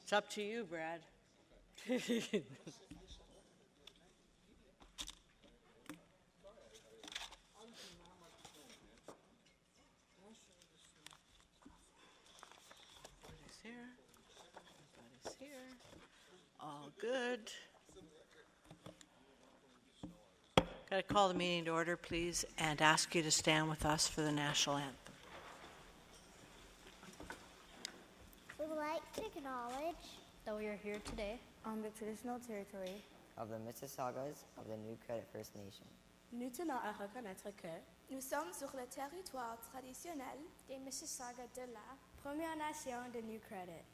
It's up to you, Brad. Everybody's here. All good. Got to call the meeting to order, please, and ask you to stand with us for the national anthem. We would like to acknowledge that we are here today on the traditional territory of the Mississaugas of the New Credit First Nation. Nous tenons à reconnaître que nous sommes sur le territoire traditionnel des Mississaugas de la Première Nation de New Credit.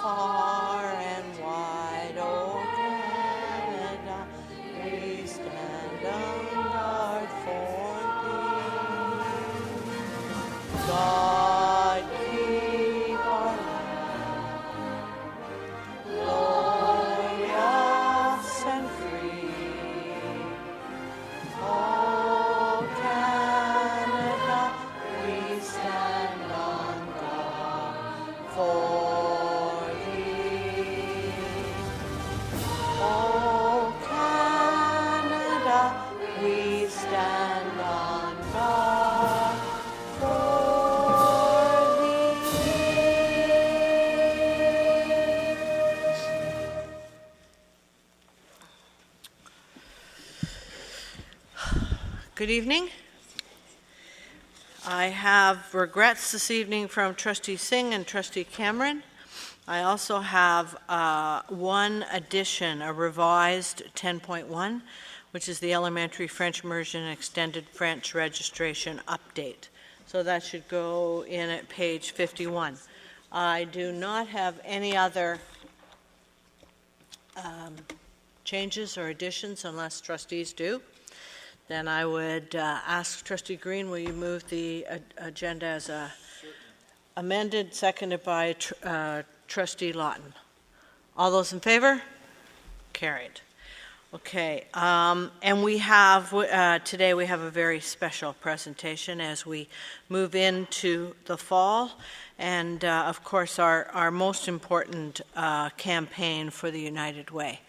Far and wide, oh Canada, we stand on guard for thee. God keep our land glorious and free. Oh Canada, we stand on guard for Good evening. I have regrets this evening from Trustee Singh and Trustee Cameron. I also have one addition, a revised 10.1, which is the elementary French immersion and extended French registration update. So that should go in at page 51. I do not have any other changes or additions unless trustees do. Then I would ask Trustee Green, will you move the agenda as amended, seconded by Trustee Lawton. All those in favor? Carried. Okay, and we have, today we have a very special presentation as we move into the fall and of course our most important campaign for the United Way.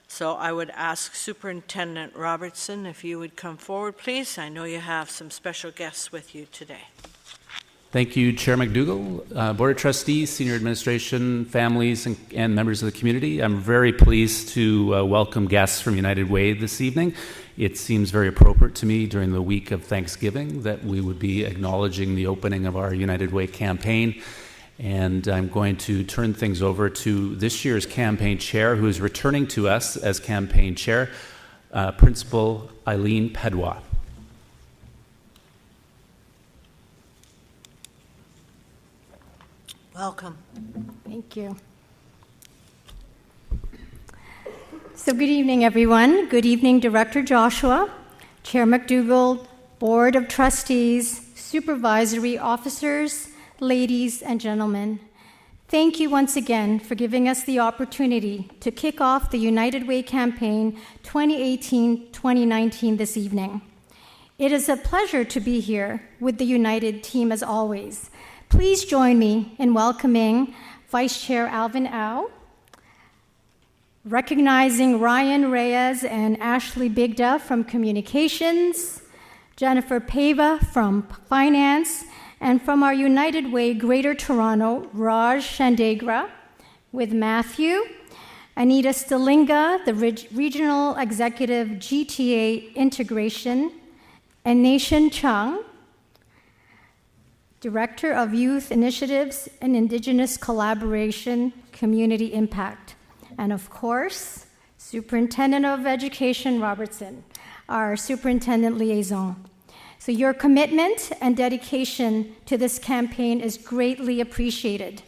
So I would ask Superintendent Robertson if you would come forward, please. I know you have some special guests with you today. Thank you, Chair McDougall, Board of Trustees, Senior Administration, families, and members of the community. I'm very pleased to welcome guests from United Way this evening. It seems very appropriate to me during the week of Thanksgiving that we would be acknowledging the opening of our United Way campaign. And I'm going to turn things over to this year's campaign chair, who is returning to us as campaign chair, Principal Eileen Pedwa. Welcome. Thank you. So good evening, everyone. Good evening, Director Joshua, Chair McDougall, Board of Trustees, supervisory officers, ladies and gentlemen. Thank you once again for giving us the opportunity to kick off the United Way campaign 2018-2019 this evening. It is a pleasure to be here with the United team as always. Please join me in welcoming Vice Chair Alvin Au, recognizing Ryan Reyes and Ashley Bigda from Communications, Jennifer Pava from Finance, and from our United Way Greater Toronto, Raj Shandegra, with Matthew, Anita Stalinga, the Regional Executive GTA Integration, and Nation Chung, Director of Youth Initiatives and Indigenous Collaboration, Community Impact. And of course, Superintendent of Education Robertson, our superintendent liaison. So your commitment and dedication to this campaign is greatly appreciated.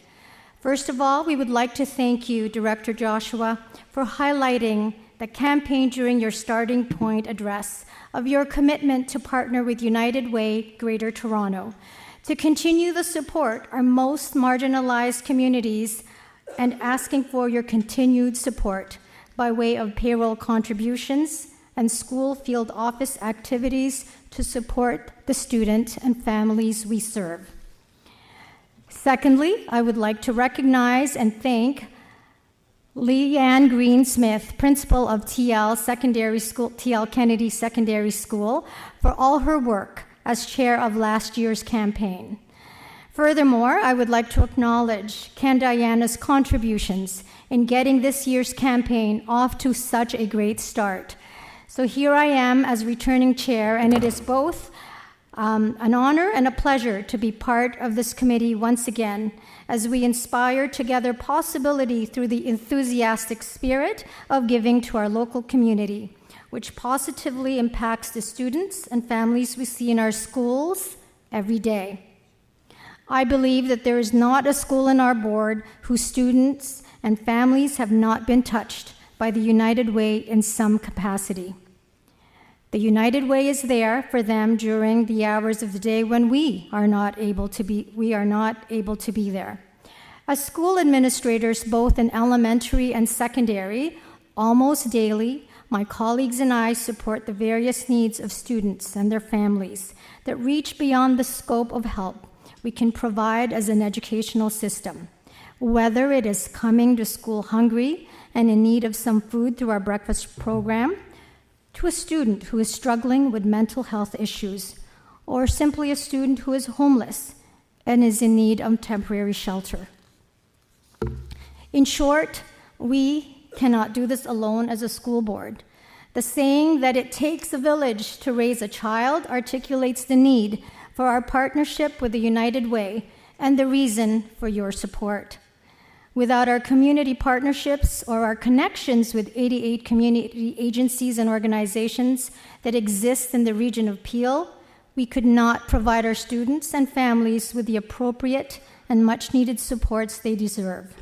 First of all, we would like to thank you, Director Joshua, for highlighting the campaign during your starting point address of your commitment to partner with United Way Greater Toronto to continue the support our most marginalized communities and asking for your continued support by way of payroll contributions and school field office activities to support the student and families we serve. Secondly, I would like to recognize and thank Leanne Green-Smith, principal of TL Kennedy Secondary School, for all her work as chair of last year's campaign. Furthermore, I would like to acknowledge Ken Diana's contributions in getting this year's campaign off to such a great start. So here I am as returning chair, and it is both an honor and a pleasure to be part of this committee once again as we inspire together possibility through the enthusiastic spirit of giving to our local community, which positively impacts the students and families we see in our schools every day. I believe that there is not a school in our board whose students and families have not been touched by the United Way in some capacity. The United Way is there for them during the hours of the day when we are not able to be there. As school administrators, both in elementary and secondary, almost daily, my colleagues and I support the various needs of students and their families that reach beyond the scope of help we can provide as an educational system, whether it is coming to school hungry and in need of some food through our breakfast program, to a student who is struggling with mental health issues, or simply a student who is homeless and is in need of temporary shelter. In short, we cannot do this alone as a school board. The saying that it takes a village to raise a child articulates the need for our partnership with the United Way and the reason for your support. Without our community partnerships or our connections with 88 community agencies and organizations that exist in the region of Peel, we could not provide our students and families with the appropriate and much-needed supports they deserve.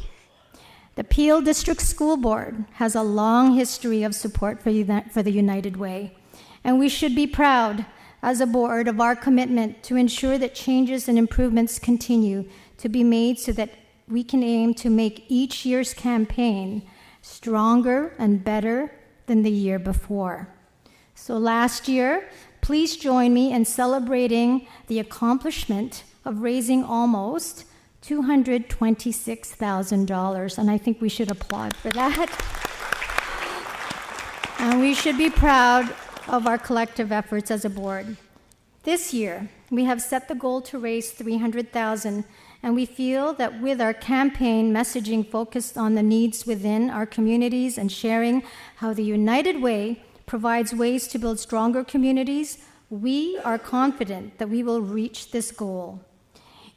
The Peel District School Board has a long history of support for the United Way, and we should be proud as a board of our commitment to ensure that changes and improvements continue to be made so that we can aim to make each year's campaign stronger and better than the year before. So last year, please join me in celebrating the accomplishment of raising almost $226,000, and I think we should applaud for that. And we should be proud of our collective efforts as a board. This year, we have set the goal to raise $300,000, and we feel that with our campaign messaging focused on the needs within our communities and sharing how the United Way provides ways to build stronger communities, we are confident that we will reach this goal.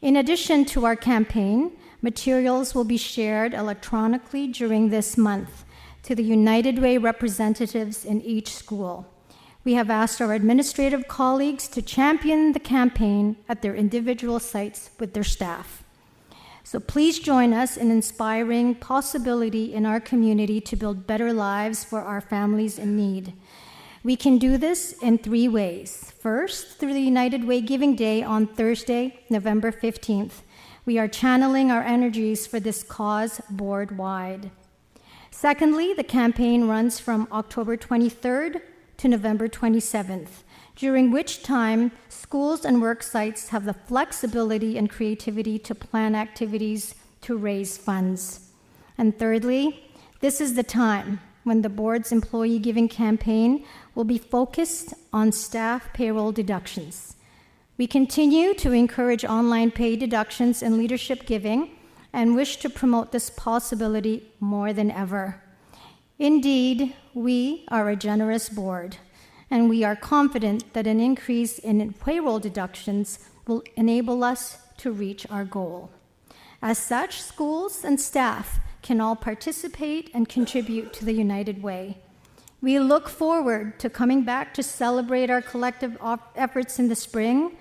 In addition to our campaign, materials will be shared electronically during this month to the United Way representatives in each school. We have asked our administrative colleagues to champion the campaign at their individual sites with their staff. So please join us in inspiring possibility in our community to build better lives for our families in need. We can do this in 3 ways. First, through the United Way Giving Day on Thursday, November 15th. We are channeling our energies for this cause board-wide. Secondly, the campaign runs from October 23rd to November 27th, during which time schools and work sites have the flexibility and creativity to plan activities to raise funds. And thirdly, this is the time when the board's employee giving campaign will be focused on staff payroll deductions. We continue to encourage online pay deductions and leadership giving and wish to promote this possibility more than ever. Indeed, we are a generous board, and we are confident that an increase in payroll deductions will enable us to reach our goal. As such, schools and staff can all participate and contribute to the United Way. We look forward to coming back to celebrate our collective efforts in the spring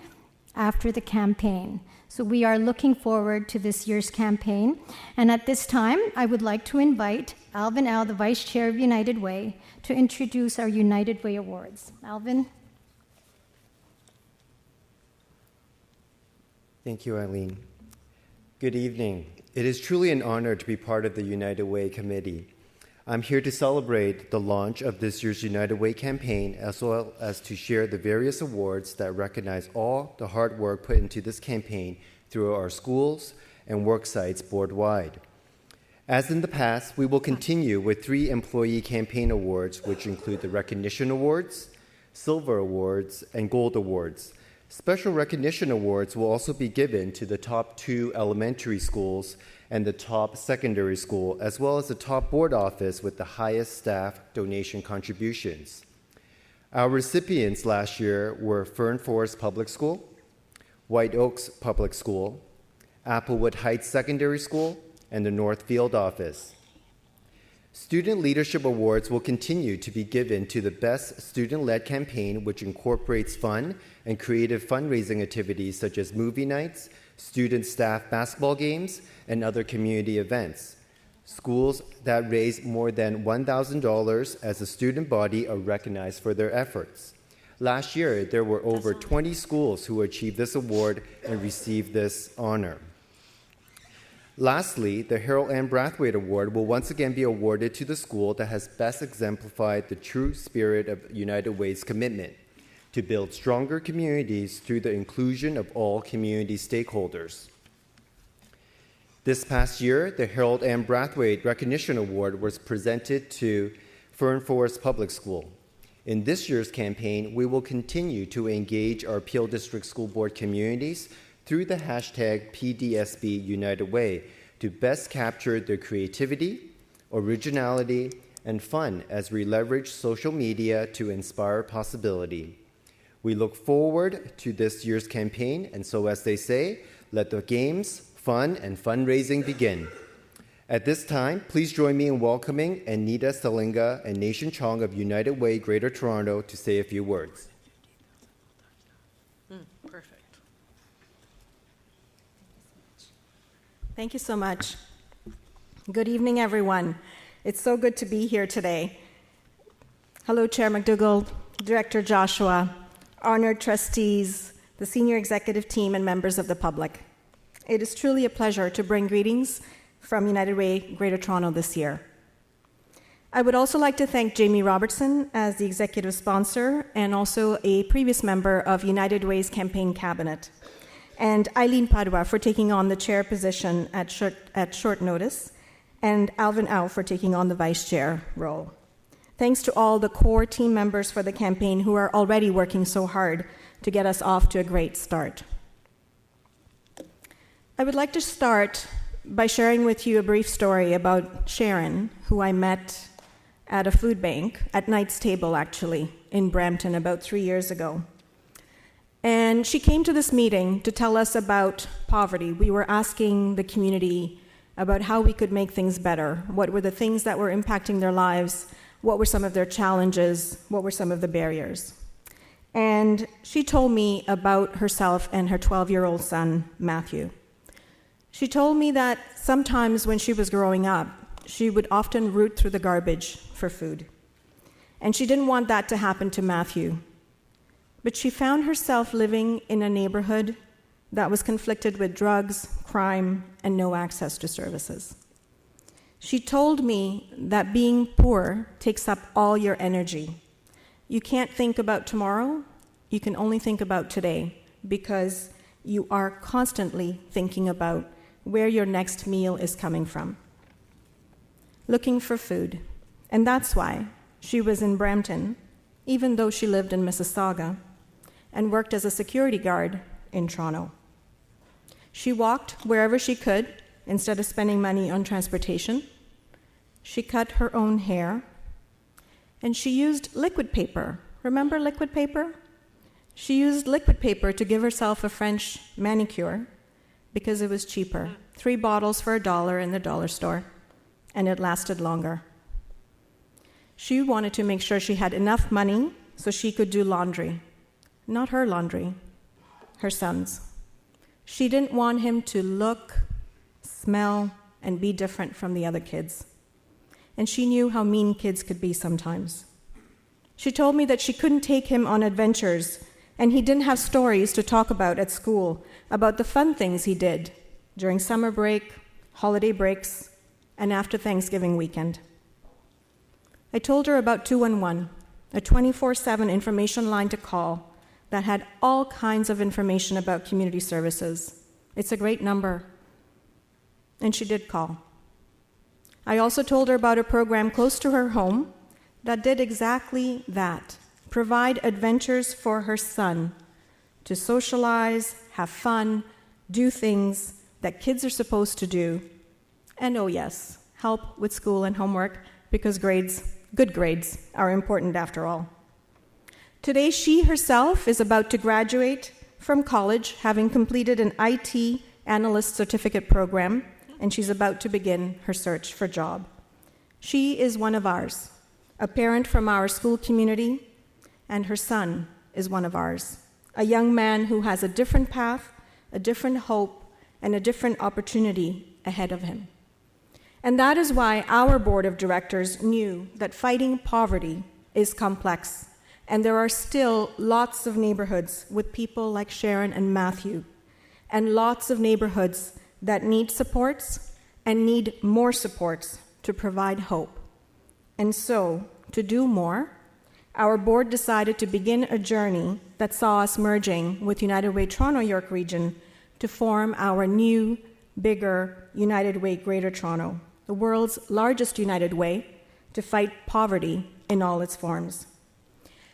after the campaign. So we are looking forward to this year's campaign. And at this time, I would like to invite Alvin Au, the Vice Chair of United Way, to introduce our United Way Awards. Alvin? Thank you, Eileen. Good evening. It is truly an honor to be part of the United Way Committee. I'm here to celebrate the launch of this year's United Way campaign, as well as to share the various awards that recognize all the hard work put into this campaign through our schools and work sites board-wide. As in the past, we will continue with 3 employee campaign awards, which include the Recognition Awards, Silver Awards, and Gold Awards. Special recognition awards will also be given to the top 2 elementary schools and the top secondary school, as well as the top board office with the highest staff donation contributions. Our recipients last year were Fern Forest Public School, White Oaks Public School, Applewood Heights Secondary School, and the Northfield office. Student Leadership Awards will continue to be given to the best student-led campaign, which incorporates fun and creative fundraising activities such as movie nights, student staff basketball games, and other community events. Schools that raise more than $1,000 as a student body are recognized for their efforts. Last year, there were over 20 schools who achieved this award and received this honor. Lastly, the Harold M. Brathwaite Award will once again be awarded to the school that has best exemplified the true spirit of United Way's commitment to build stronger communities through the inclusion of all community stakeholders. This past year, the Harold M. Brathwaite Recognition Award was presented to Fern Forest Public School. In this year's campaign, we will continue to engage our Peel District School Board communities through the hashtag PDSB United Way to best capture their creativity, originality, and fun as we leverage social media to inspire possibility. We look forward to this year's campaign, and so as they say, let the games, fun, and fundraising begin. At this time, please join me in welcoming Anita Salinga and Nation Chong of United Way Greater Toronto to say a few words. Perfect. Thank you so much. Good evening, everyone. It's so good to be here today. Hello, Chair McDougall, Director Joshua, honored trustees, the senior executive team, and members of the public. It is truly a pleasure to bring greetings from United Way Greater Toronto this year. I would also like to thank Jamie Robertson as the executive sponsor and also a previous member of United Way's campaign cabinet, and Eileen Padua for taking on the chair position at short notice, and Alvin Au for taking on the vice chair role. Thanks to all the core team members for the campaign who are already working so hard to get us off to a great start. I would like to start by sharing with you a brief story about Sharon, who I met at a food bank, at Knight's Table actually, in Brampton about 3 years ago. And she came to this meeting to tell us about poverty. We were asking the community about how we could make things better. What were the things that were impacting their lives? What were some of their challenges? What were some of the barriers? And she told me about herself and her 12-year-old son, Matthew. She told me that sometimes when she was growing up, she would often root through the garbage for food. And she didn't want that to happen to Matthew. But she found herself living in a neighborhood that was conflicted with drugs, crime, and no access to services. She told me that being poor takes up all your energy. You can't think about tomorrow, you can only think about today, because you are constantly thinking about where your next meal is coming from, looking for food. And that's why she was in Brampton, even though she lived in Mississauga, and worked as a security guard in Toronto. She walked wherever she could instead of spending money on transportation. She cut her own hair, and she used liquid paper. Remember liquid paper? She used liquid paper to give herself a French manicure because it was cheaper. 3 bottles for $1 in the dollar store. and it lasted longer. She wanted to make sure she had enough money so she could do laundry. Not her laundry, her son's. She didn't want him to look, smell, and be different from the other kids. And she knew how mean kids could be sometimes. She told me that she couldn't take him on adventures, and he didn't have stories to talk about at school about the fun things he did during summer break, holiday breaks, and after Thanksgiving weekend. I told her about 211, a 24/7 information line to call that had all kinds of information about community services. It's a great number. And she did call. I also told her about a program close to her home that did exactly that, provide adventures for her son to socialize, have fun, do things that kids are supposed to do, and oh yes, help with school and homework because good grades are important after all. Today, she herself is about to graduate from college, having completed an IT analyst certificate program, and she's about to begin her search for a job. She is one of ours, a parent from our school community, and her son is one of ours, a young man who has a different path, a different hope, and a different opportunity ahead of him. And that is why our board of directors knew that fighting poverty is complex, and there are still lots of neighborhoods with people like Sharon and Matthew, and lots of neighborhoods that need supports and need more supports to provide hope. And so, to do more, our board decided to begin a journey that saw us merging with United Way Toronto York Region to form our new, bigger United Way Greater Toronto, the world's largest United Way to fight poverty in all its forms.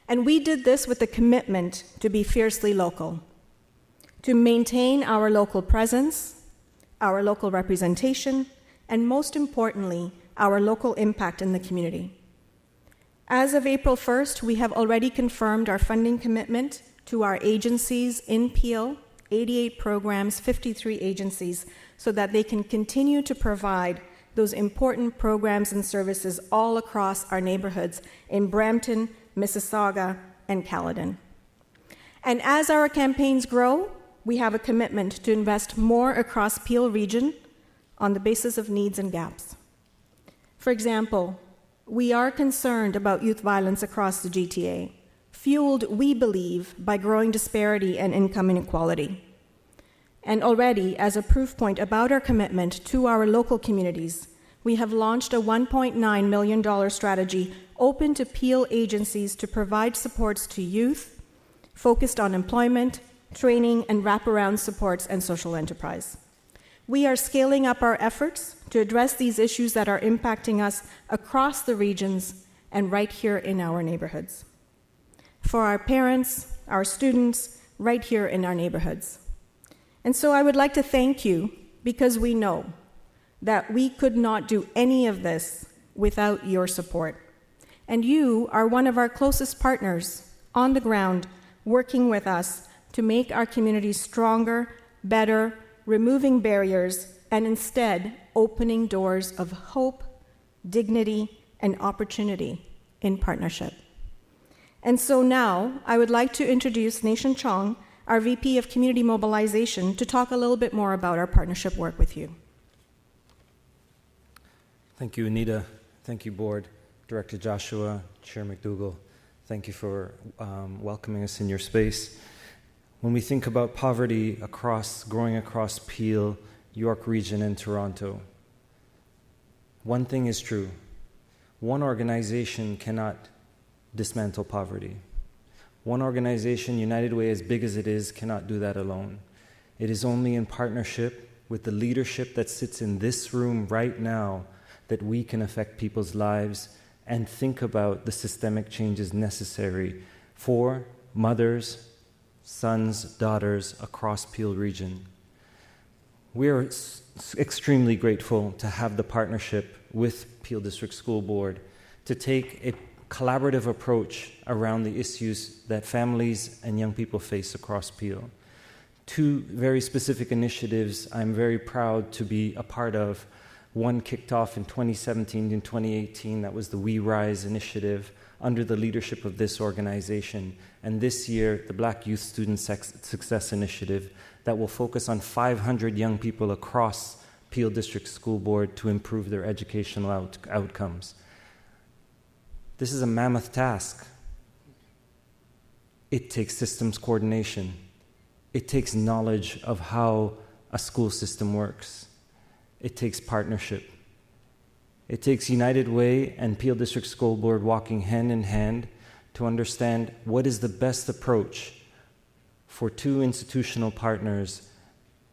And we did this with a commitment to be fiercely local, to maintain our local presence, our local representation, and most importantly, our local impact in the community. As of April 1st, we have already confirmed our funding commitment to our agencies in Peel, 88 programs, 53 agencies, so that they can continue to provide those important programs and services all across our neighborhoods in Brampton, Mississauga, and Caledon. And as our campaigns grow, we have a commitment to invest more across Peel region on the basis of needs and gaps. For example, we are concerned about youth violence across the GTA, fueled, we believe, by growing disparity and income inequality. And already, as a proof point about our commitment to our local communities, we have launched a $1.9 million strategy open to Peel agencies to provide supports to youth, focused on employment, training, and wraparound supports and social enterprise. We are scaling up our efforts to address these issues that are impacting us across the regions and right here in our neighborhoods. For our parents, our students, right here in our neighborhoods. And so I would like to thank you because we know that we could not do any of this without your support. And you are one of our closest partners on the ground, working with us to make our communities stronger, better, removing barriers, and instead opening doors of hope, dignity, and opportunity in partnership. And so now I would like to introduce Nation Chong, our VP of Community Mobilization, to talk a little bit more about our partnership work with you. Thank you, Anita. Thank you, Board. Director Joshua, Chair McDougall. Thank you for welcoming us in your space. When we think about poverty growing across Peel, York Region, and Toronto, one thing is true. One organization cannot dismantle poverty. One organization, United Way, as big as it is, cannot do that alone. It is only in partnership with the leadership that sits in this room right now that we can affect people's lives and think about the systemic changes necessary for mothers, sons, daughters across Peel region. We are extremely grateful to have the partnership with Peel District School Board to take a collaborative approach around the issues that families and young people face across Peel. Two very specific initiatives I'm very proud to be a part of. One kicked off in 2017 and 2018. That was the We Rise initiative under the leadership of this organization. And this year, the Black Youth Student Success Initiative that will focus on 500 young people across Peel District School Board to improve their educational outcomes. This is a mammoth task. It takes systems coordination. It takes knowledge of how a school system works. It takes partnership. It takes United Way and Peel District School Board walking hand in hand to understand what is the best approach for two institutional partners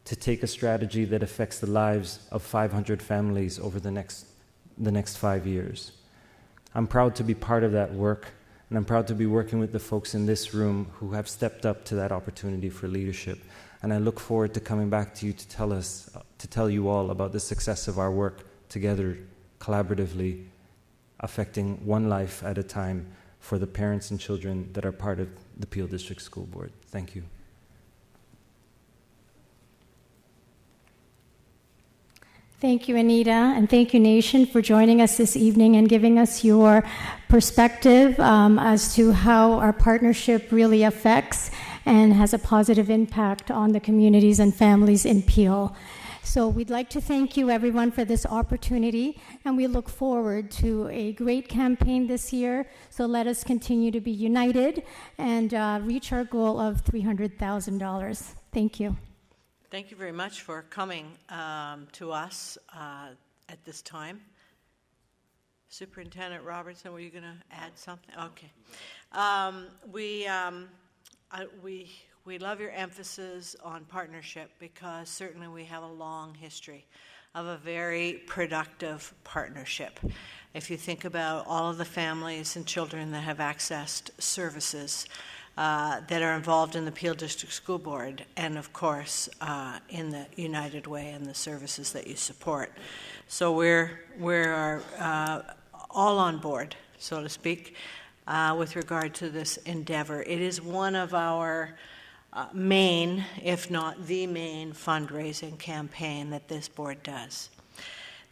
to take a strategy that affects the lives of 500 families over the next 5 years. I'm proud to be part of that work, and I'm proud to be working with the folks in this room who have stepped up to that opportunity for leadership. And I look forward to coming back to you to tell you all about the success of our work together, collaboratively, affecting one life at a time for the parents and children that are part of the Peel District School Board. Thank you. Thank you, Anita, and thank you, Nation, for joining us this evening and giving us your perspective as to how our partnership really affects and has a positive impact on the communities and families in Peel. So we'd like to thank you, everyone, for this opportunity, and we look forward to a great campaign this year. So let us continue to be united and reach our goal of $300,000. Thank you. Thank you very much for coming to us at this time. Superintendent Robertson, were you going to add something? Okay. We love your emphasis on partnership because certainly we have a long history of a very productive partnership. If you think about all of the families and children that have accessed services that are involved in the Peel District School Board, and of course in the United Way and the services that you support. So we're all on board, so to speak, with regard to this endeavor. It is one of our main, if not the main, fundraising campaign that this board does.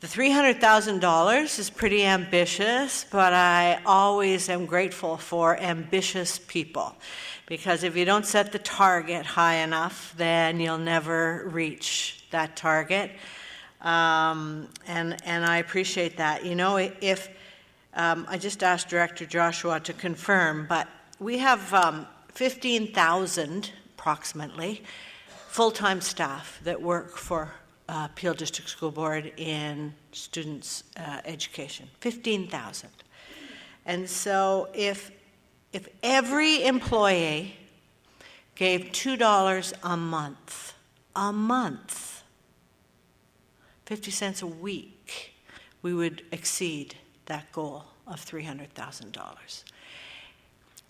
The $300,000 is pretty ambitious, but I always am grateful for ambitious people, because if you don't set the target high enough, then you'll never reach that target. And I appreciate that. You know, if I just asked Director Joshua to confirm, but we have 15,000 approximately full-time staff that work for Peel District School Board in students' education, 15,000. And so if every employee gave $2 a month, 50 cents a week, we would exceed that goal of $300,000.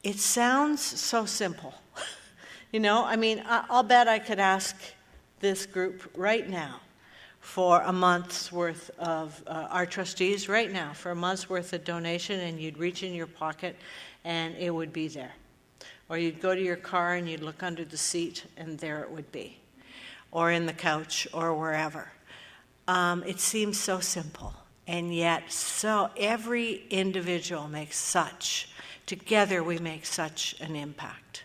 It sounds so simple. You know, I mean, I'll bet I could ask this group right now for a month's worth of, our trustees right now, for a month's worth of donation, and you'd reach in your pocket and it would be there. Or you'd go to your car and you'd look under the seat and there it would be. Or in the couch or wherever. It seems so simple, and yet so every individual makes together we make such an impact.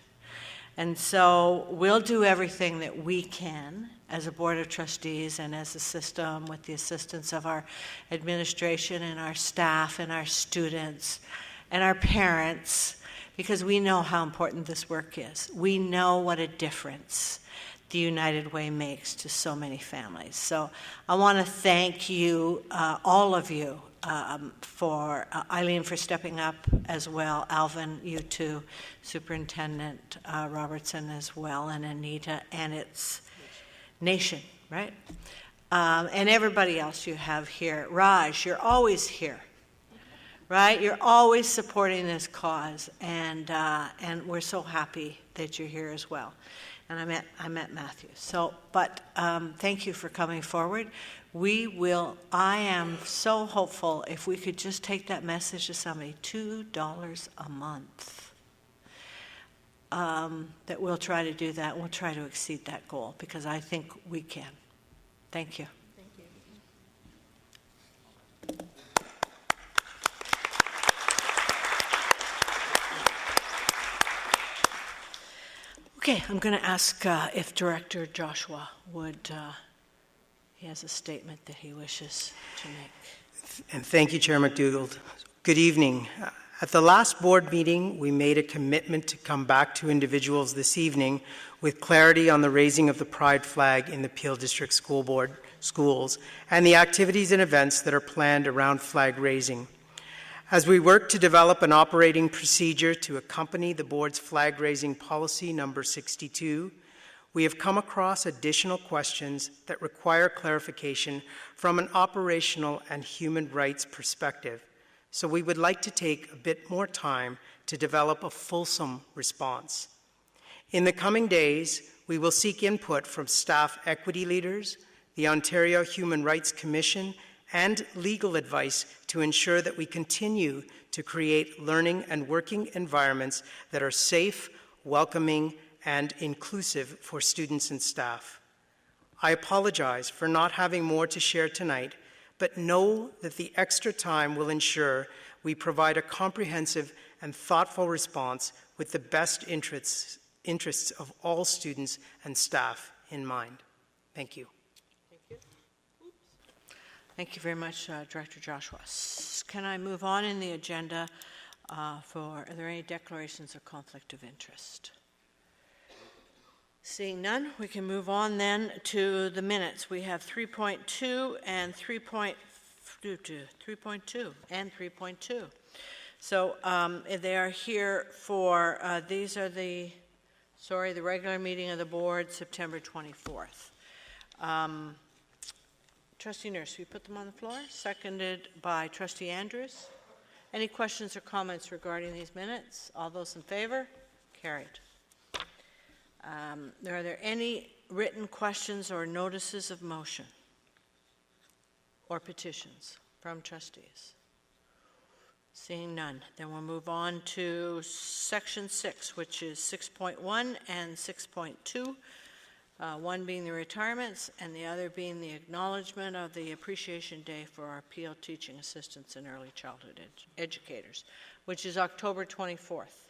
And so we'll do everything that we can as a Board of Trustees and as a system with the assistance of our administration and our staff and our students and our parents, because we know how important this work is. We know what a difference the United Way makes to so many families. So I want to thank you, all of you, for Eileen for stepping up as well, Alvin, you too, Superintendent Robertson as well, and Anita, and its Nation, right? And everybody else you have here. Raj, you're always here, right? You're always supporting this cause, and we're so happy that you're here as well. And I met Matthew. So, but thank you for coming forward. I am so hopeful if we could just take that message to somebody, $2 a month, that we'll try to do that. We'll try to exceed that goal because I think we can. Thank you. Thank you. Okay, I'm going to ask if Director Joshua would, he has a statement that he wishes to make. And thank you, Chair McDougall. Good evening. At the last board meeting, we made a commitment to come back to individuals this evening with clarity on the raising of the Pride flag in the Peel District School Board schools and the activities and events that are planned around flag raising. As we work to develop an operating procedure to accompany the board's flag raising policy number 62, we have come across additional questions that require clarification from an operational and human rights perspective. So we would like to take a bit more time to develop a fulsome response. In the coming days, we will seek input from staff equity leaders, the Ontario Human Rights Commission, and legal advice to ensure that we continue to create learning and working environments that are safe, welcoming, and inclusive for students and staff. I apologize for not having more to share tonight, but know that the extra time will ensure we provide a comprehensive and thoughtful response with the best interests of all students and staff in mind. Thank you. Thank you very much, Director Joshua. Can I move on in the agenda are there any declarations of conflict of interest? Seeing none, we can move on then to the minutes. We have 3.2 and 3.2 and 3.2. So they are here for, these are the regular meeting of the board, September 24th. Trustee Nurse, will you put them on the floor? Seconded by Trustee Andrews. Any questions or comments regarding these minutes? All those in favor? Carried. Are there any written questions or notices of motion or petitions from trustees? Seeing none, then we'll move on to section 6, which is 6.1 and 6.2. One being the retirements and the other being the acknowledgement of the Appreciation Day for our Peel teaching assistants and early childhood educators, which is October 24th.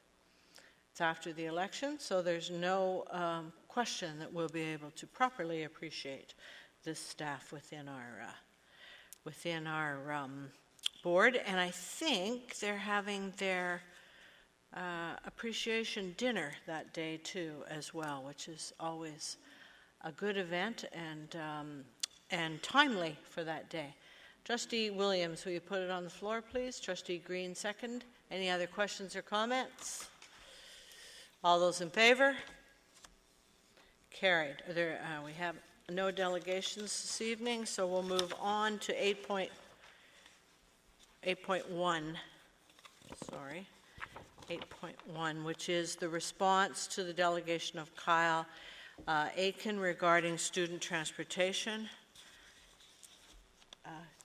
It's after the election, so there's no question that we'll be able to properly appreciate this staff within our board. And I think they're having their appreciation dinner that day too as well, which is always a good event and timely for that day. Trustee Williams, will you put it on the floor, please? Trustee Green, second. Any other questions or comments? All those in favor? Carried. We have no delegations this evening, so we'll move on to 8.1. 8.1, which is the response to the delegation of Kyle Aiken regarding student transportation.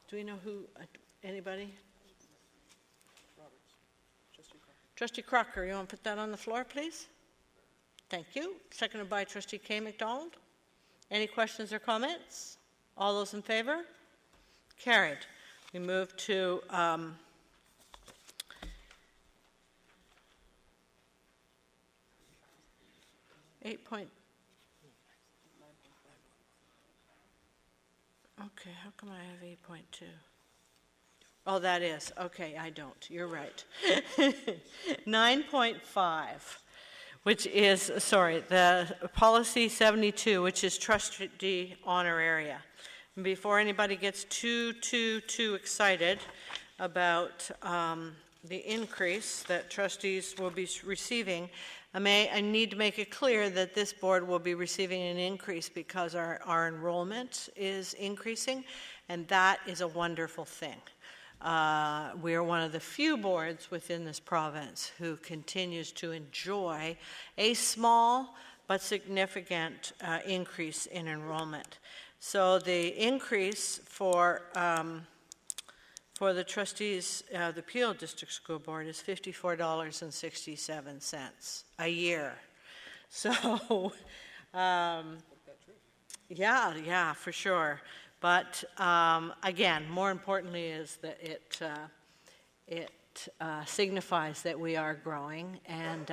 Do we know who, anybody? Trustee Crocker, you want to put that on the floor, please? Thank you. Seconded by Trustee Kay McDonald. Any questions or comments? All those in favor? Carried. We move to 8 point. Okay, how come I have 8.2? Oh, that is. Okay, I don't. You're right. 9.5, which is, the policy 72, which is trustee honor area. And before anybody gets too excited about the increase that trustees will be receiving, I need to make it clear that this board will be receiving an increase because our enrollment is increasing, and that is a wonderful thing. We are one of the few boards within this province who continues to enjoy a small but significant increase in enrollment. So the increase for the trustees of the Peel District School Board is $54.67 a year. So, yeah, for sure. But again, more importantly is that it signifies that we are growing, and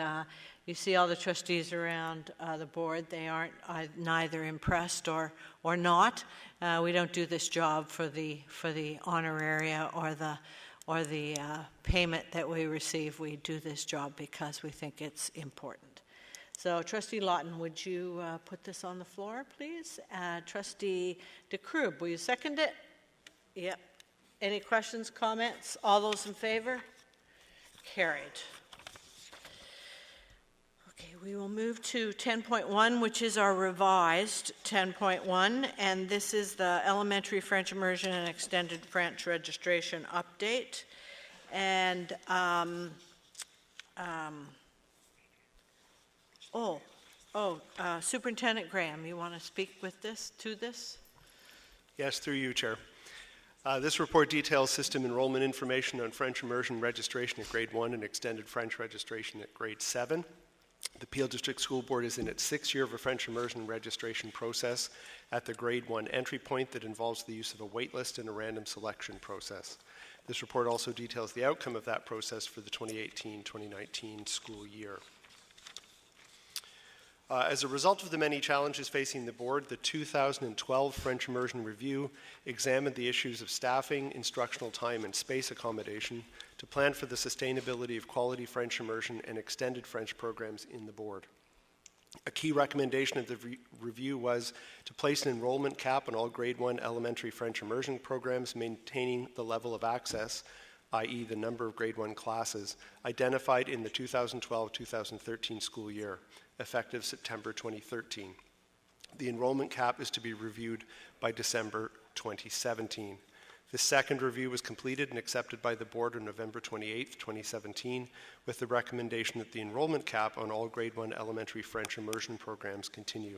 you see all the trustees around the board. They aren't neither impressed or not. We don't do this job for the honoraria or the payment that we receive. We do this job because we think it's important. So, Trustee Lawton, would you put this on the floor, please? Trustee DeCrube, will you second it? Yep. Any questions, comments? All those in favor? Carried. Okay, we will move to 10.1, which is our revised 10.1, and this is the elementary French immersion and extended French registration update. And Superintendent Graham, you want to speak to this? Yes, through you, Chair. This report details system enrollment information on French immersion registration at grade 1 and extended French registration at grade 7. The Peel District School Board is in its 6th year of a French immersion registration process at the grade 1 entry point that involves the use of a waitlist and a random selection process. This report also details the outcome of that process for the 2018-2019 school year. As a result of the many challenges facing the board, the 2012 French Immersion Review examined the issues of staffing, instructional time, and space accommodation to plan for the sustainability of quality French immersion and extended French programs in the board. A key recommendation of the review was to place an enrollment cap on all grade 1 elementary French immersion programs, maintaining the level of access, i.e. the number of grade 1 classes, identified in the 2012-2013 school year, effective September 2013. The enrollment cap is to be reviewed by December 2017. The second review was completed and accepted by the board on November 28, 2017, with the recommendation that the enrollment cap on all grade 1 elementary French immersion programs continue.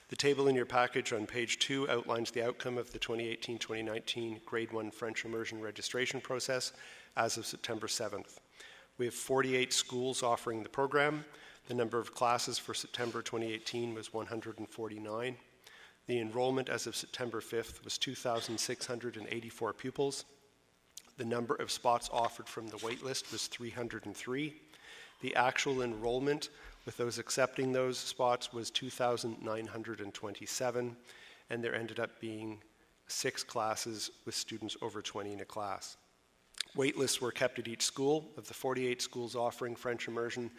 The table in your package on page 2 outlines the outcome of the 2018-2019 grade 1 French immersion registration process as of September 7th. We have 48 schools offering the program. The number of classes for September 2018 was 149. The enrollment as of September 5th was 2,684 pupils. The number of spots offered from the waitlist was 303. The actual enrollment with those accepting those spots was 2,927, and there ended up being 6 classes with students over 20 in a class. Waitlists were kept at each school. Of the 48 schools offering French immersion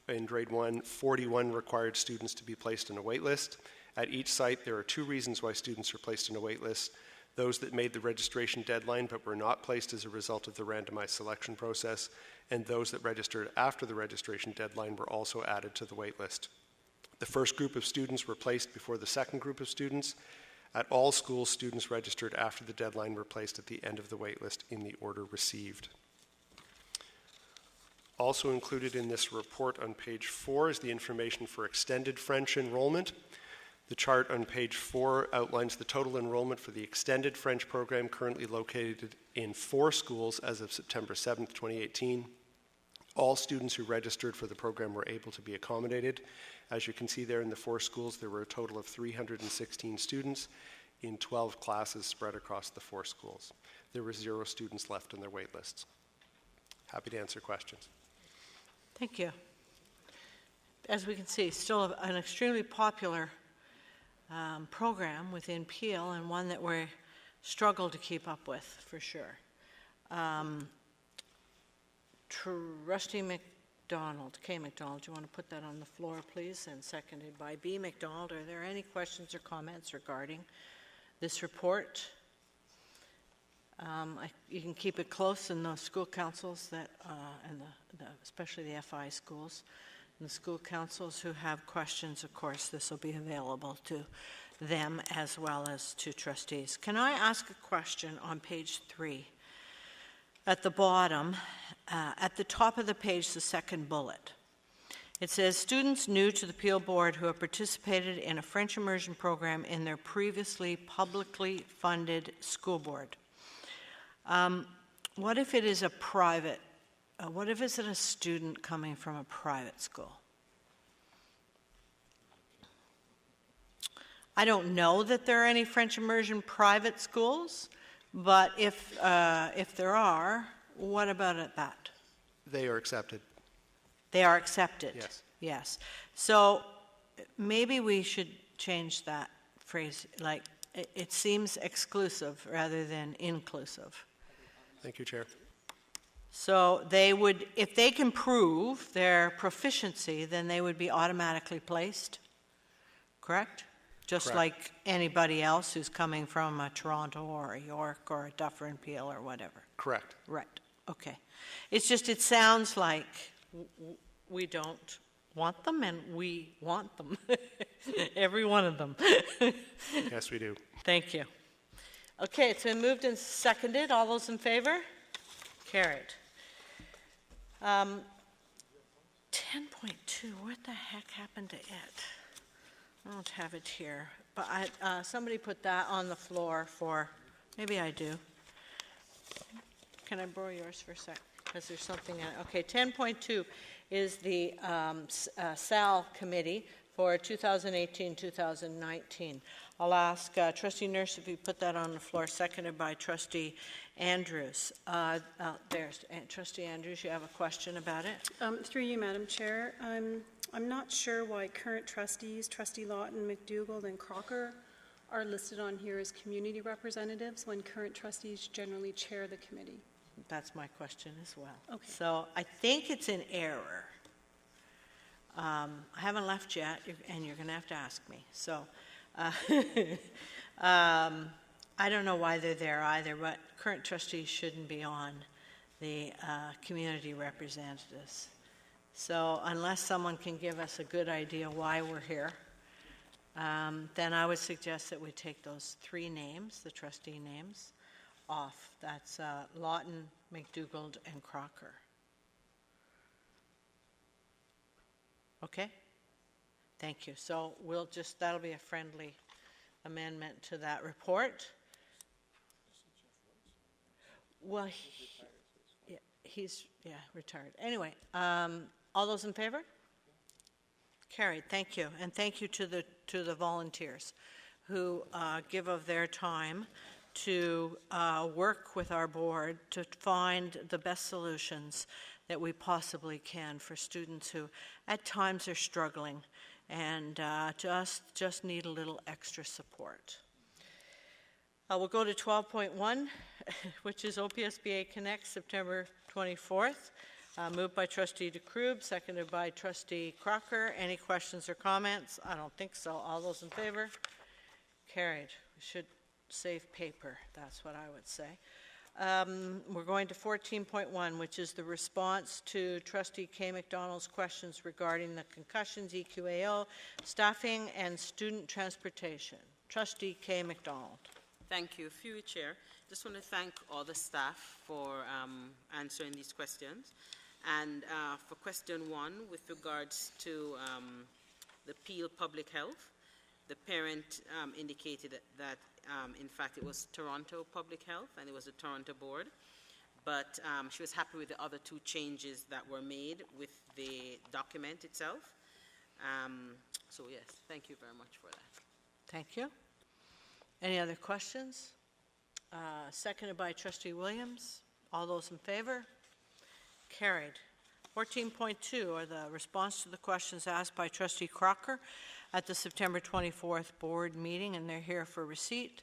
in grade 1, 41 required students to be placed on a waitlist. At each site, there are 2 reasons why students are placed on a waitlist: those that made the registration deadline but were not placed as a result of the randomized selection process, and those that registered after the registration deadline were also added to the waitlist. The first group of students were placed before the second group of students. At all schools, students registered after the deadline were placed at the end of the waitlist in the order received. Also included in this report on page 4 is the information for extended French enrollment. The chart on page 4 outlines the total enrollment for the extended French program currently located in 4 schools as of September 7th, 2018. All students who registered for the program were able to be accommodated. As you can see there in the 4 schools, there were a total of 316 students in 12 classes spread across the 4 schools. There were 0 students left on their wait lists. Happy to answer questions. Thank you. As we can see, still an extremely popular program within Peel, and one that we struggle to keep up with, for sure. Trustee McDonald, K. McDonald, do you want to put that on the floor, please? And seconded by B. McDonald. Are there any questions or comments regarding this report? You can keep it close in the school councils that, and especially the FI schools. And the school councils who have questions, of course, this will be available to them as well as to trustees. Can I ask a question on page 3? At the bottom, at the top of the page, the second bullet. It says, students new to the Peel Board who have participated in a French immersion program in their previously publicly funded school board. What if it is a private, what if it's a student coming from a private school? I don't know that there are any French immersion private schools, but if there are, what about that? They are accepted. They are accepted? Yes. Yes. So maybe we should change that phrase, like, it seems exclusive rather than inclusive. Thank you, Chair. So they would, if they can prove their proficiency, then they would be automatically placed, correct? Just Correct. like anybody else who's coming from a Toronto or a York or a Dufferin Peel or whatever. Correct. Right, okay. It's just, it sounds like we don't want them and we want them, every one of them. Yes, we do. Thank you. Okay, it's been moved and seconded. All those in favor? Carried. 10.2, what the heck happened to it? I don't have it here, but somebody put that on the floor for, maybe I do. Can I borrow yours for a sec? Because there's something in it. Okay, 10.2 is the SAL committee for 2018-2019. I'll ask Trustee Nurse if you put that on the floor, seconded by Trustee Andrews. There's Trustee Andrews, you have a question about it? Through you, Madam Chair. I'm not sure why current trustees, Trustee Lawton, McDougall, and Crocker, are listed on here as community representatives when current trustees generally chair the committee. That's my question as well. Okay. So I think it's an error. I haven't left yet, and you're going to have to ask me. So I don't know why they're there either, but current trustees shouldn't be on the community representatives. So unless someone can give us a good idea why we're here, then I would suggest that we take those three names, the trustee names, off. That's Lawton, McDougall, and Crocker. Okay? Thank you. So we'll just, that'll be a friendly amendment to that report. Well, he's retired. Anyway, all those in favor? Carried. Thank you. And thank you to the volunteers who give of their time to work with our board to find the best solutions that we possibly can for students who at times are struggling and just need a little extra support. We'll go to 12.1, which is OPSBA Connect, September 24th. Moved by Trustee DeKroob, seconded by Trustee Crocker. Any questions or comments? I don't think so. All those in favor? Carried. We should save paper. That's what I would say. We're going to 14.1, which is the response to Trustee K. McDonald's questions regarding the concussions, EQAO, staffing, and student transportation. Trustee K. McDonald. Thank you. Through you, Chair. Just want to thank all the staff for answering these questions. And for question 1, with regards to the Peel Public Health, the parent indicated that in fact, it was Toronto Public Health, and it was the Toronto Board. But she was happy with the other 2 changes that were made with the document itself. So, yes, thank you very much for that. Thank you. Any other questions? Seconded by Trustee Williams. All those in favor? Carried. 14.2 are the response to the questions asked by Trustee Crocker at the September 24th board meeting, and they're here for receipt.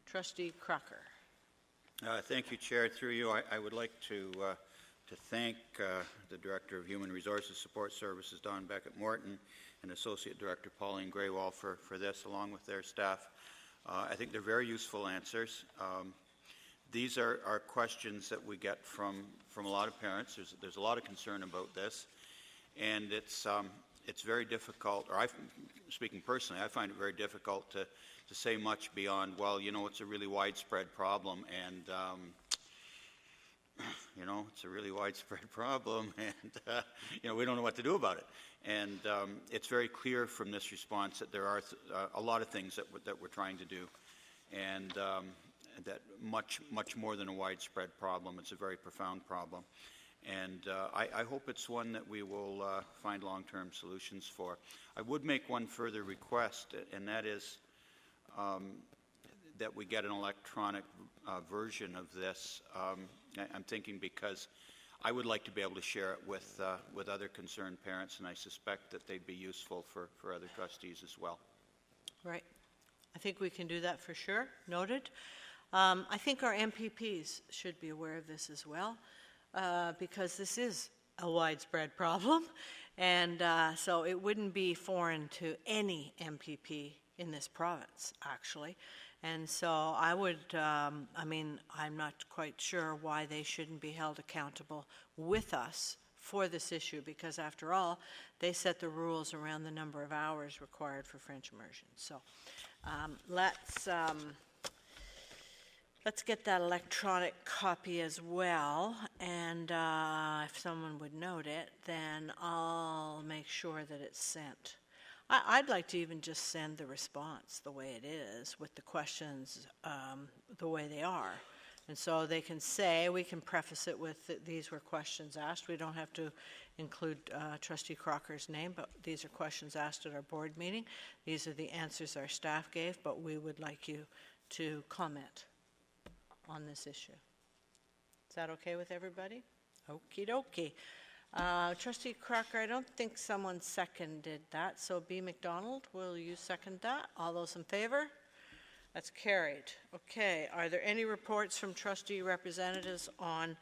Trustee Crocker. Thank you, Chair. Through you, I would like to thank the Director of Human Resources Support Services, Don Beckett-Morton, and Associate Director Pauline Graywall for this, along with their staff. I think they're very useful answers. These are questions that we get from a lot of parents. There's a lot of concern about this, and it's very difficult, or speaking personally, I find it very difficult to say much beyond, well, you know, it's a really widespread problem, and you know, it's a really widespread problem, and you know, we don't know what to do about it. And it's very clear from this response that there are a lot of things that we're trying to do, and that much more than a widespread problem. It's a very profound problem. And I hope it's one that we will find long-term solutions for. I would make one further request, and that is that we get an electronic version of this. I'm thinking because I would like to be able to share it with other concerned parents, and I suspect that they'd be useful for other trustees as well. Right. I think we can do that for sure. Noted. I think our MPPs should be aware of this as well, because this is a widespread problem, and so it wouldn't be foreign to any MPP in this province, actually. And so I would, I mean, I'm not quite sure why they shouldn't be held accountable with us for this issue, because after all, they set the rules around the number of hours required for French immersion. So let's get that electronic copy as well, and if someone would note it, then I'll make sure that it's sent. I'd like to even just send the response the way it is, with the questions the way they are. And so they can say, we can preface it with these were questions asked. We don't have to include Trustee Crocker's name, but these are questions asked at our board meeting. These are the answers our staff gave, but we would like you to comment on this issue. Is that okay with everybody? Okie dokie. Trustee Crocker, I don't think someone seconded that, so B. McDonald, will you second that? All those in favor? That's carried. Okay, are there any reports from trustee representatives on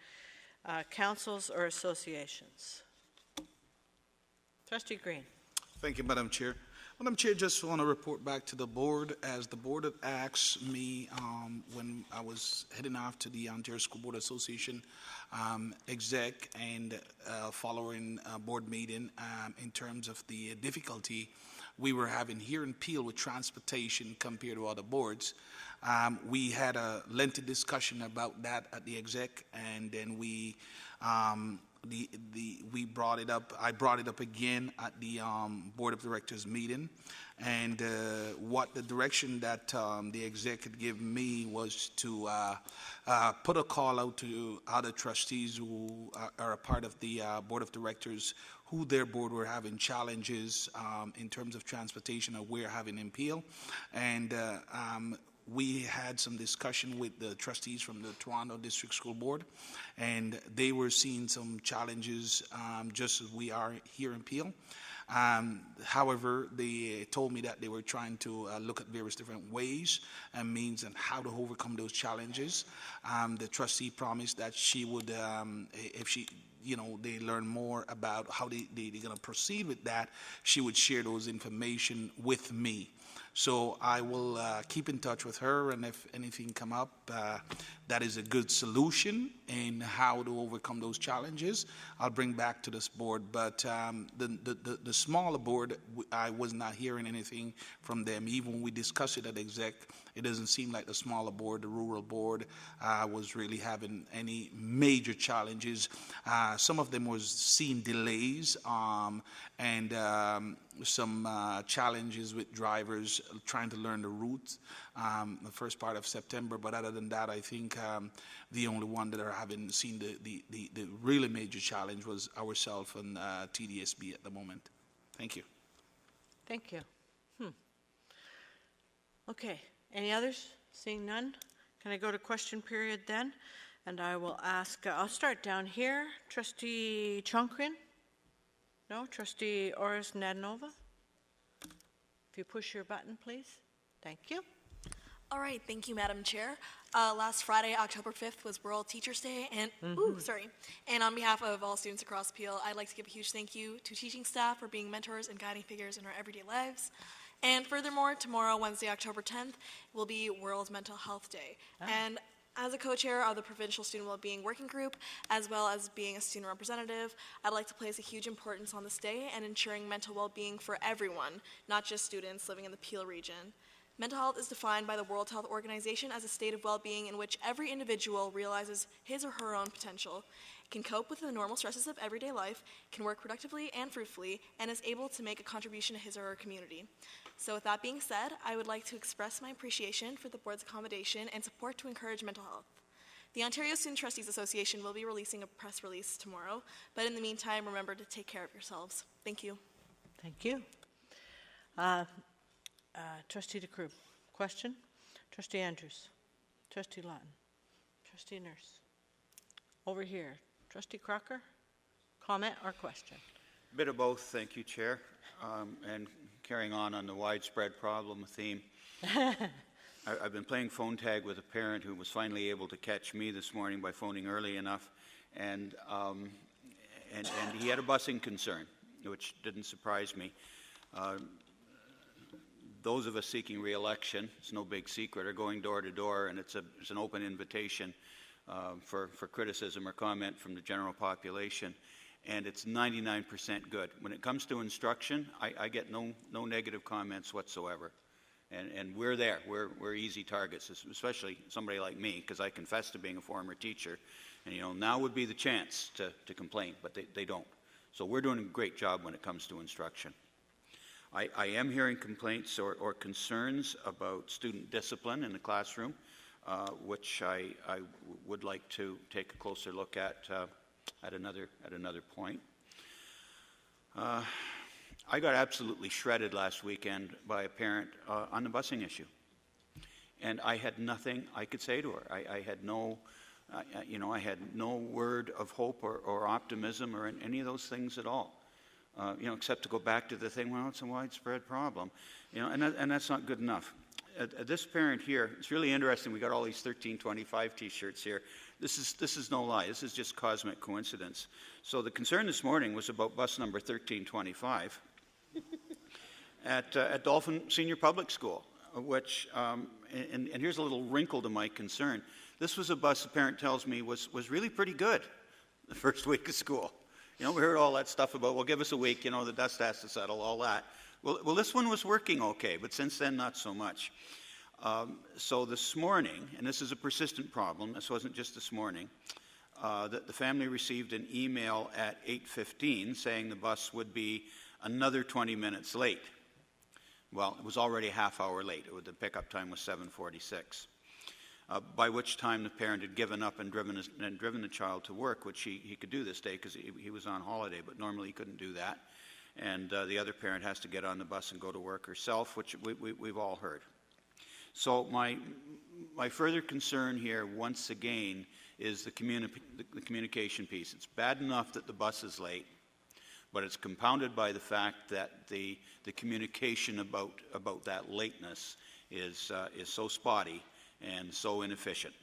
councils or associations? Trustee Green. Thank you, Madam Chair. Madam Chair, just want to report back to the board, as the board had asked me when I was heading off to the Ontario School Board Association exec and following board meeting in terms of the difficulty we were having here in Peel with transportation compared to other boards. We had a lengthy discussion about that at the exec, and then we brought it up. I brought it up again at the board of directors meeting, and what the direction that the exec had given me was to put a call out to other trustees who are a part of the board of directors, who their board were having challenges in terms of transportation, or we're having in Peel, and we had some discussion with the trustees from the Toronto District School Board, and they were seeing some challenges just as we are here in Peel. However, they told me that they were trying to look at various different ways and means and how to overcome those challenges. The trustee promised that she would, if she, they learn more about how they're going to proceed with that, she would share those information with me. So I will keep in touch with her, and if anything come up that is a good solution in how to overcome those challenges, I'll bring back to this board. But the smaller board, I was not hearing anything from them. Even when we discussed it at exec, it doesn't seem like the smaller board, the rural board, was really having any major challenges. Some of them was seeing delays and some challenges with drivers trying to learn the route the first part of September. But other than that, I think the only one that I haven't seen the really major challenge was ourselves and TDSB at the moment. Thank you. Thank you. Okay, any others? Seeing none, can I go to question period then? And I will ask, I'll start down here. Trustee Chonkrin? No? Trustee Oris Nadanova? If you push your button, please. Thank you. All right, thank you, Madam Chair. Last Friday, October 5th, was World Teachers' Day, and And on behalf of all students across Peel, I'd like to give a huge thank you to teaching staff for being mentors and guiding figures in our everyday lives. And furthermore, tomorrow, Wednesday, October 10th, will be World Mental Health Day. And as a co-chair of the Provincial Student Wellbeing Working Group, as well as being a student representative, I'd like to place a huge importance on this day and ensuring mental well-being for everyone, not just students living in the Peel region. Mental health is defined by the World Health Organization as a state of well-being in which every individual realizes his or her own potential, can cope with the normal stresses of everyday life, can work productively and fruitfully, and is able to make a contribution to his or her community. So with that being said, I would like to express my appreciation for the board's accommodation and support to encourage mental health. The Ontario Student Trustees Association will be releasing a press release tomorrow, but in the meantime, remember to take care of yourselves. Thank you. Thank you. Trustee DeCroo, question? Trustee Andrews, Trustee Lawton, Trustee Nurse. Over here, Trustee Crocker, comment or question? Bit of both, thank you, Chair. And carrying on the widespread problem theme, I've been playing phone tag with a parent who was finally able to catch me this morning by phoning early enough, and he had a busing concern, which didn't surprise me. Those of us seeking re-election, it's no big secret, are going door to door, and it's an open invitation for criticism or comment from the general population, and it's 99% good. When it comes to instruction, I get no negative comments whatsoever, and we're there. We're easy targets, especially somebody like me, because I confess to being a former teacher, and now would be the chance to complain, but they don't. So we're doing a great job when it comes to instruction. I am hearing complaints or concerns about student discipline in the classroom, which I would like to take a closer look at another point. I got absolutely shredded last weekend by a parent on the busing issue, and I had nothing I could say to her. I had no, I had no word of hope or optimism or any of those things at all. Except to go back to the thing, well, it's a widespread problem, and that's not good enough. This parent here, it's really interesting. We got all these 1325 T-shirts here. This is no lie. This is just cosmic coincidence. So the concern this morning was about bus number 1325 at Dolphin Senior Public School, which, and here's a little wrinkle to my concern. This was a bus, the parent tells me, was really pretty good the first week of school. We heard all that stuff about, well, give us a week, the dust has to settle, all that. Well, this one was working okay, but since then, not so much. So this morning, and this is a persistent problem, this wasn't just this morning, the family received an email at 8:15 saying the bus would be another 20 minutes late. Well, it was already a half hour late. The pickup time was 7:46. By which time the parent had given up and driven the child to work, which he could do this day because he was on holiday, but normally he couldn't do that. And the other parent has to get on the bus and go to work herself, which we've all heard. So my further concern here, once again, is the communication piece. It's bad enough that the bus is late, but it's compounded by the fact that the communication about that lateness is so spotty and so inefficient.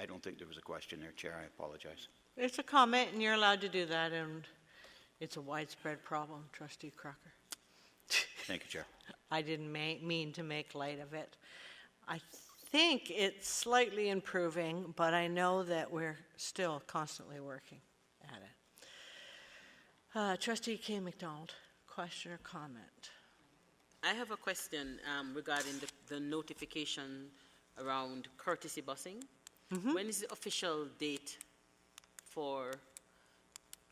I don't think there was a question there, Chair. I apologize. It's a comment, and you're allowed to do that, and it's a widespread problem, Trustee Crocker. Thank you, Chair. I didn't mean to make light of it. I think it's slightly improving, but I know that we're still constantly working at it. Trustee K. McDonald, question or comment? I have a question regarding the notification around courtesy busing. Mm-hmm. When is the official date for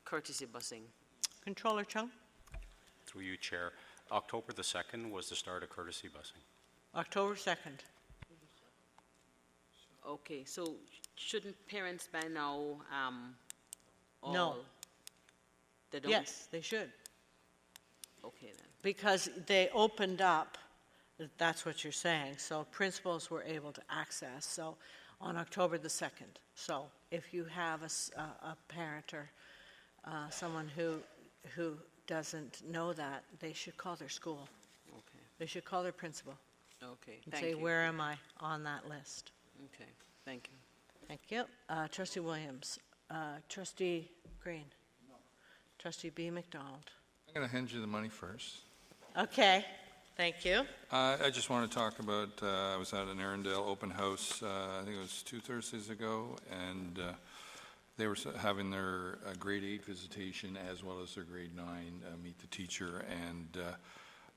courtesy busing? Controller Chung? Through you, Chair. October the 2nd was the start of courtesy busing. October 2nd. Okay, so shouldn't parents by now No. They don't? Yes, they should. Okay, then. Because they opened up, that's what you're saying, so principals were able to access, so on October the 2nd. So if you have a parent or someone who doesn't know that, they should call their school. Okay. They should call their principal. Okay, And thank say, you. where am I on that list? Okay, thank you. Thank you. Trustee Williams. Trustee Green. No. Trustee B. McDonald. I'm going to hand you the money first. Okay, thank you. I just want to talk about, I was at an Arundel open house, I think it was 2 Thursdays ago, and they were having their grade 8 visitation as well as their grade 9 meet the teacher, and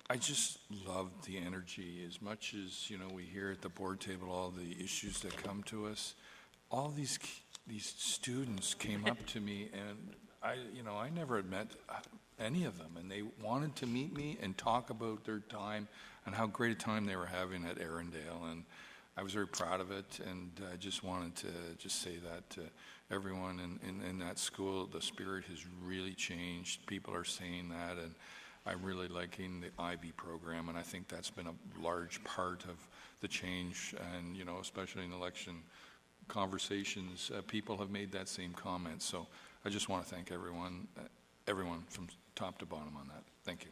I just loved the energy. As much as, we hear at the board table all the issues that come to us, all these students came up to me, and I never had met any of them, and they wanted to meet me and talk about their time and how great a time they were having at Arundel, and I was very proud of it, and I just wanted to just say that to everyone in that school. The spirit has really changed. People are saying that, and I'm really liking the IB program, and I think that's been a large part of the change, and especially in election conversations, people have made that same comment. So I just want to thank everyone from top to bottom on that. Thank you.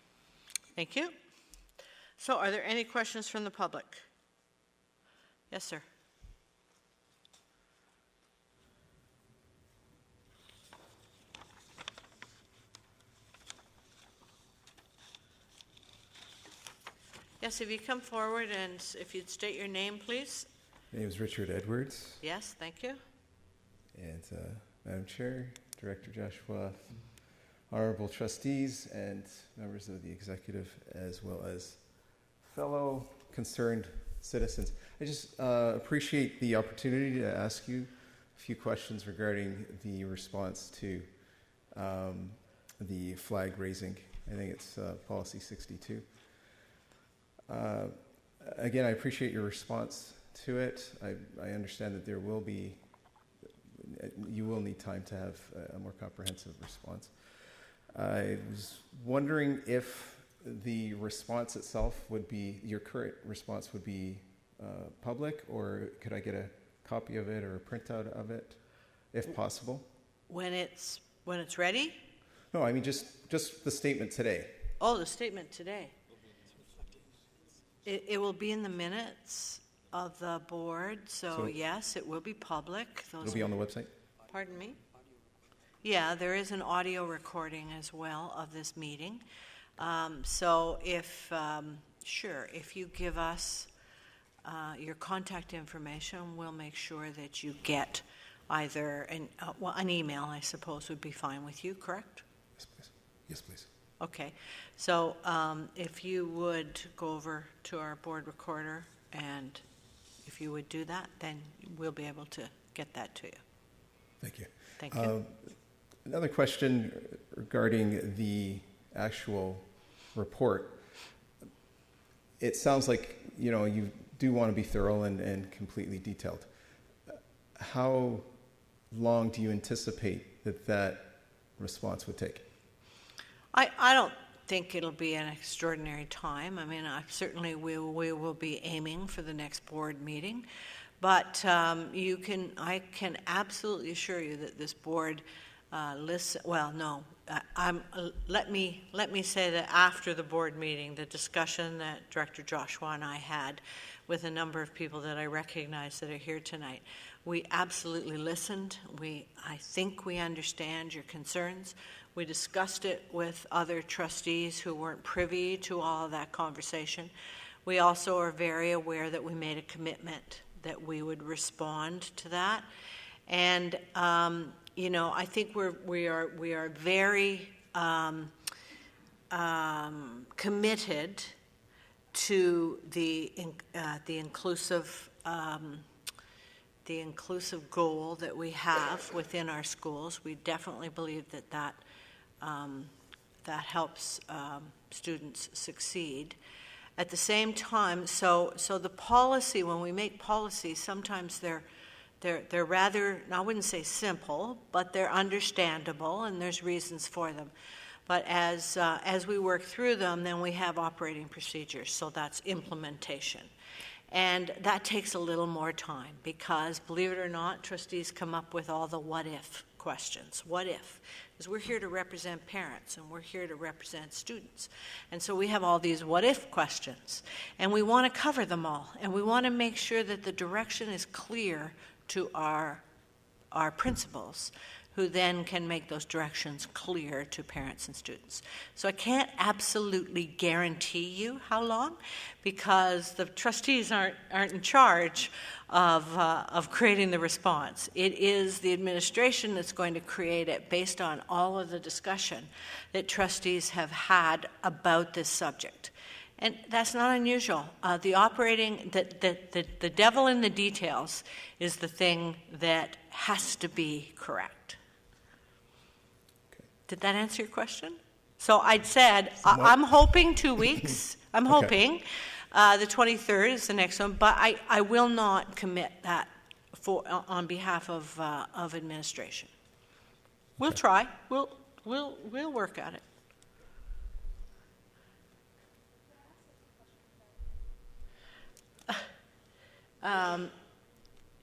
Thank you. So are there any questions from the public? Yes, sir. Yes, if you come forward and if you'd state your name, please. My name is Richard Edwards. Yes, thank you. And Madam Chair, Director Joshua, honorable trustees, and members of the executive, as well as fellow concerned citizens. I just appreciate the opportunity to ask you a few questions regarding the response to the flag raising. I think it's policy 62. Again, I appreciate your response to it. I understand that you will need time to have a more comprehensive response. I was wondering if the response itself your current response would be public, or could I get a copy of it or a printout of it, if possible? When it's ready? No, I mean just the statement today. Oh, the statement today. It will be in the minutes of the board, so yes, it will be public. It'll be on the website? Pardon me? Yeah, there is an audio recording as well of this meeting. So if you give us your contact information, we'll make sure that you get either an email, I suppose, would be fine with you, correct? Yes, please. Yes, please. Okay. So if you would go over to our board recorder, and if you would do that, then we'll be able to get that to you. Thank you. Thank you. Another question regarding the actual report. It sounds like you do want to be thorough and completely detailed. How long do you anticipate that response would take? I don't think it'll be an extraordinary time. I mean, certainly we will be aiming for the next board meeting, but I can absolutely assure you that this board listen. Well, no, let me say that after the board meeting, the discussion that Director Joshua and I had with a number of people that I recognize that are here tonight, we absolutely listened. I think we understand your concerns. We discussed it with other trustees who weren't privy to all of that conversation. We also are very aware that we made a commitment that we would respond to that. And, I think we are very committed to the inclusive goal that we have within our schools. We definitely believe that helps students succeed. At the same time, so the policy, when we make policies, sometimes they're rather, I wouldn't say simple, but they're understandable, and there's reasons for them. But as we work through them, then we have operating procedures, so that's implementation. And that takes a little more time because, believe it or not, trustees come up with all the what-if questions. What if? Because we're here to represent parents and we're here to represent students. And so we have all these what-if questions. And we want to cover them all. And we want to make sure that the direction is clear to our principals, who then can make those directions clear to parents and students. So I can't absolutely guarantee you how long, because the trustees aren't in charge of creating the response. It is the administration that's going to create it based on all of the discussion that trustees have had about this subject. And that's not unusual. The devil in the details is the thing that has to be correct. Did that answer your question? So I'd said, I'm hoping 2 weeks. I'm hoping the 23rd is the next one, but I will not commit that on behalf of administration. We'll try. We'll work at it.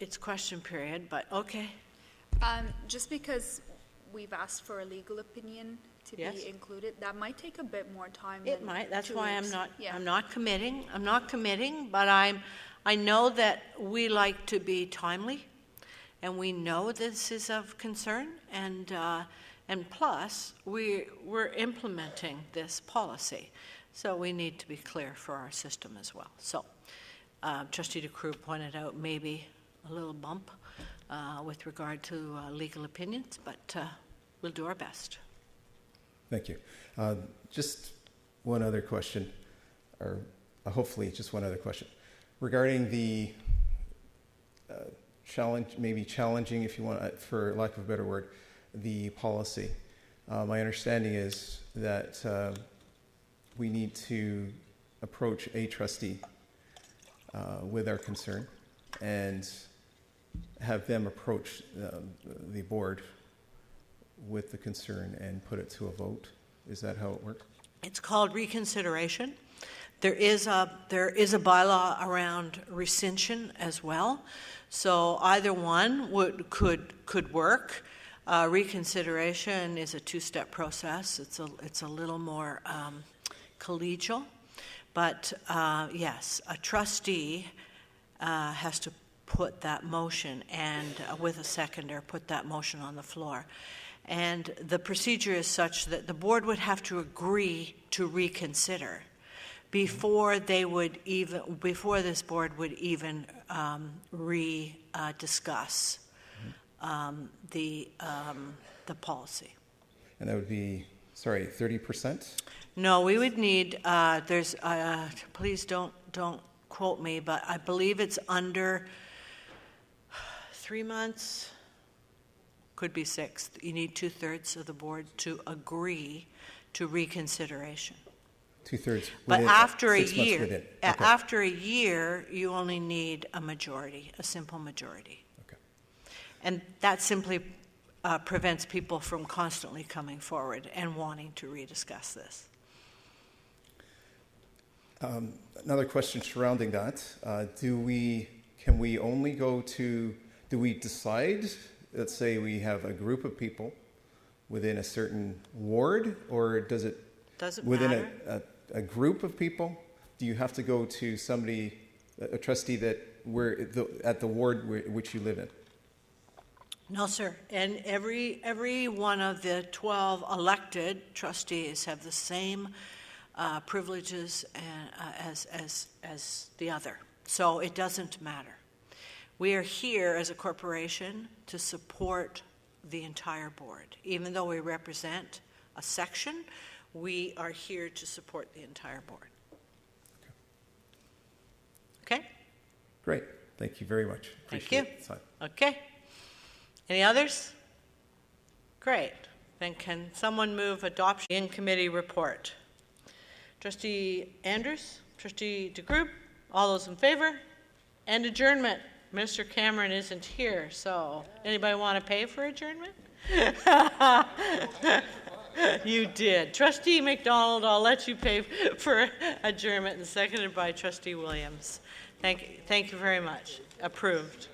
it's question period, but okay. Just because we've asked for a legal opinion to Yes. be included, that might take a bit more time. It than might. That's 2 why weeks. I'm not committing. I'm not committing, but I know that we like to be timely, and we know this is of concern, and plus we're implementing this policy, so we need to be clear for our system as well. So, Trustee DeCroo pointed out maybe a little bump with regard to legal opinions, but we'll do our best. Thank you. Just one other question, or hopefully just one other question. Regarding the challenging, if you want, for lack of a better word, the policy. My understanding is that we need to approach a trustee with our concern and have them approach the board with the concern and put it to a vote. Is that how it works? It's called reconsideration. There is a bylaw around rescission as well, so either one could work. Reconsideration is a two-step process. It's a little more collegial, but yes, a trustee has to put that motion and with a seconder put that motion on the floor. And the procedure is such that the board would have to agree to reconsider before this board would even discuss the policy. And that would be, 30%? No, we would need, please don't quote me, but I believe it's under 3 months, could be 6. You need 2/3 of the board to agree to reconsideration. 2/3. But after a 6 months year, within. Okay. after a year, you only need a majority, a simple majority. Okay. And that simply prevents people from constantly coming forward and wanting to rediscuss this. Another question surrounding that: do we decide? Let's say we have a group of people within a certain ward, or doesn't within matter. a group of people? Do you have to go to somebody, a trustee at the ward which you live in? No, sir. And every one of the 12 elected trustees have the same privileges as the other. So it doesn't matter. We are here as a corporation to support the entire board. Even though we represent a section, we are here to support the entire board. Okay? Great. Thank you very much. Thank you. Appreciate the time. Okay. Any others? Great. Then can someone move adoption in committee report? Trustee Andrews, Trustee DeGroot, all those in favor? And adjournment. Minister Cameron isn't here, so anybody want to pay for adjournment? You did. Trustee McDonald, I'll let you pay for adjournment, and seconded by Trustee Williams. Thank you very much. Approved.